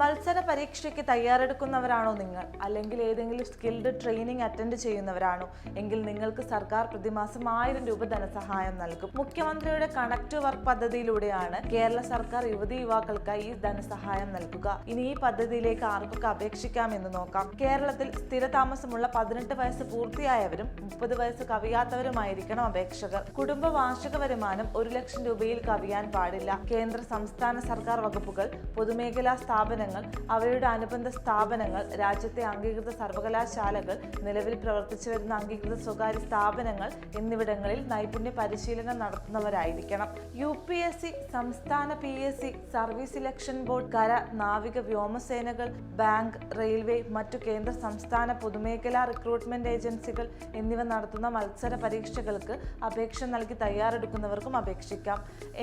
മത്സര പരീക്ഷയ്ക്ക് തയ്യാറെടുക്കുന്നവരാണോ നിങ്ങൾ, അല്ലെങ്കിൽ ഏതെങ്കിലും സ്കിൽഡ് ട്രെയിനിങ് അറ്റൻഡ് ചെയ്യുന്നവരാണോ എങ്കിൽ നിങ്ങൾക്ക് സർക്കാർ പ്രതിമാസം 1000 രൂപ ധനസഹായം നൽകും. മുഖ്യമന്ത്രിയുടെ കണക്ട് ടു വർക്ക് പദ്ധതിയിലൂടെയാണ് കേരള സർക്കാർ യുവക്കൾക്കായി ഈ ധനസഹായം നൽകുക. ഇനി ഈ പദ്ധതിയിലേക്ക് ആർക്കൊക്കെ അപേക്ഷിക്കാമെന്ന് നോക്കാം. കേരളത്തിൽ സ്ഥിരതാമസമുള്ള 18 വയസ്സ് പൂർത്തിയായവരും 30 വയസ്സ് കവിയാത്തവരുമായിരിക്കണം അപേക്ഷകർ. കുടുംബ വാർഷിക വരുമാനം 1 ലക്ഷം രൂപയിൽ കവിയാൻ പാടില്ല. കേന്ദ്ര സംസ്ഥാന സർക്കാർ വകുപ്പുകൾ, പൊതുമേഖലാ സ്ഥാപനങ്ങൾ, അവയുടെ അനുബന്ധ സ്ഥാപനങ്ങൾ, രാജ്യത്തെ അംഗീകൃത സർവകലാശാലകൾ, നിലവിൽ പ്രവർത്തിച്ചു വരുന്ന അംഗീകൃത സ്വകാര്യ സ്ഥാപനങ്ങൾ എന്നിവിടങ്ങളിൽ നൈപുണ്യ പരിശീലനം നടത്തുന്നവരായിരിക്കണം. UPSC, സംസ്ഥാന PSC, സർവീസ് സിലക്ഷൻ ബോർഡ്, കര, നാവിക, വ്യോമസേനകൾ, ബാങ്ക്, റെയിൽവേ, മറ്റു കേന്ദ്ര സംസ്ഥാന പൊതുമേഖലാ റിക്രൂട്ട്മെന്റ് ഏജൻസികൾ എന്നിവ നടത്തുന്ന മത്സര പരീക്ഷകൾക്ക് അപേക്ഷ നൽകി തയ്യാറെടുക്കുന്നവർക്കും അപേക്ഷിക്കാം.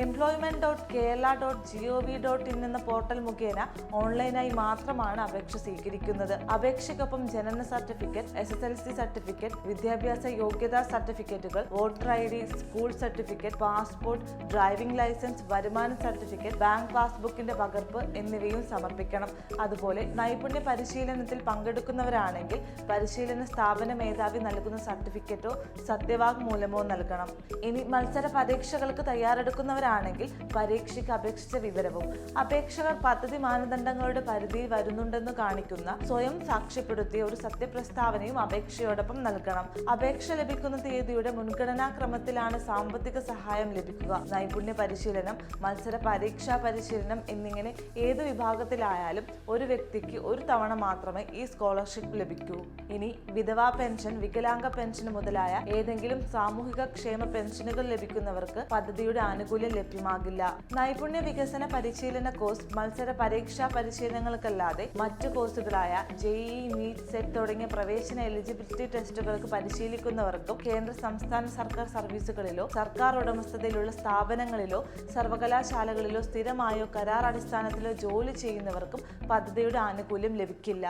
employment.kerala.gov.in എന്ന പോർട്ടൽ മുഖേന ഓൺലൈനായി മാത്രമാണ് അപേക്ഷ സ്വീകരിക്കുന്നത്. അപേക്ഷയ്ക്കൊപ്പം ജനന സർട്ടിഫിക്കറ്റ്, SSLC സർട്ടിഫിക്കറ്റ്, വിദ്യാഭ്യാസ യോഗ്യതാ സർട്ടിഫിക്കറ്റുകൾ, voter ID, school certificate, passport, driving licence, വരുമാന സർട്ടിഫിക്കറ്റ്, ബാങ്ക് പാസ്ബുക്കിന്റെ പകർപ്പ് എന്നിവയും സമർപ്പിക്കണം. അതുപോലെ നൈപുണ്യ പരിശീലനത്തിൽ പങ്കെടുക്കുന്നവരാണെങ്കിൽ പരിശീലന സ്ഥാപന മേധാവി നൽകുന്ന സർട്ടിഫിക്കറ്റോ സത്യവാങ്മൂലമോ നൽകണം. ഇനി മത്സര പരീക്ഷകൾക്ക് തയ്യാറെടുക്കുന്നവരാണെങ്കിൽ പരീക്ഷയ്ക്ക് അപേക്ഷിച്ച വിവരവും അപേക്ഷകർ പദ്ധതി മാനദണ്ഡങ്ങളുടെ പരിധിയിൽ വരുന്നുണ്ടെന്ന് കാണിക്കുന്ന സ്വയം സാക്ഷ്യപ്പെടുത്തിയ ഒരു സത്യപ്രസ്താവനയും അപേക്ഷയോടൊപ്പം നൽകണം. അപേക്ഷ ലഭിക്കുന്ന തീയതിയുടെ മുൻഗണനാ ക്രമത്തിലാണ് സാമ്പത്തിക സഹായം ലഭിക്കുക. നൈപുണ്യ പരിശീലനം, മത്സര പരീക്ഷാ പരിശീലനം എന്നിങ്ങനെ ഏത് വിഭാഗത്തിലായാലും ഒരു വ്യക്തിക്ക് ഒരു തവണ മാത്രമേ ഈ സ്കോളർഷിപ്പ് ലഭിക്കൂ. ഇനി വിധവാ പെൻഷൻ, വികലാംഗ പെൻഷൻ മുതലായ ഏതെങ്കിലും സാമൂഹിക ക്ഷേമ പെൻഷനുകൾ ലഭിക്കുന്നവർക്ക് പദ്ധതിയുടെ ആനുകൂല്യം ലഭ്യമാകില്ല. നൈപുണ്യ വികസന പരിശീലന കോഴ്സ് മത്സര പരീക്ഷാ പരിശീലനങ്ങൾക്കല്ലാതെ മറ്റു കോഴ്സുകളായ JEE, NEET, SET തുടങ്ങിയ പ്രവേശന എലിജിബിലിറ്റി ടെസ്റ്റുകൾക്ക് പരിശീലിക്കുന്നവർക്കും കേന്ദ്ര സംസ്ഥാന സർക്കാർ സർവീസുകളിലോ സർക്കാർ ഉടമസ്ഥതയിലുള്ള സ്ഥാപനങ്ങളിലോ സർവകലാശാലകളിലോ സ്ഥിരമായോ കരാർ അടിസ്ഥാനത്തിലോ ജോലി ചെയ്യുന്നവർക്കും പദ്ധതിയുടെ ആനുകൂല്യം ലഭിക്കില്ല.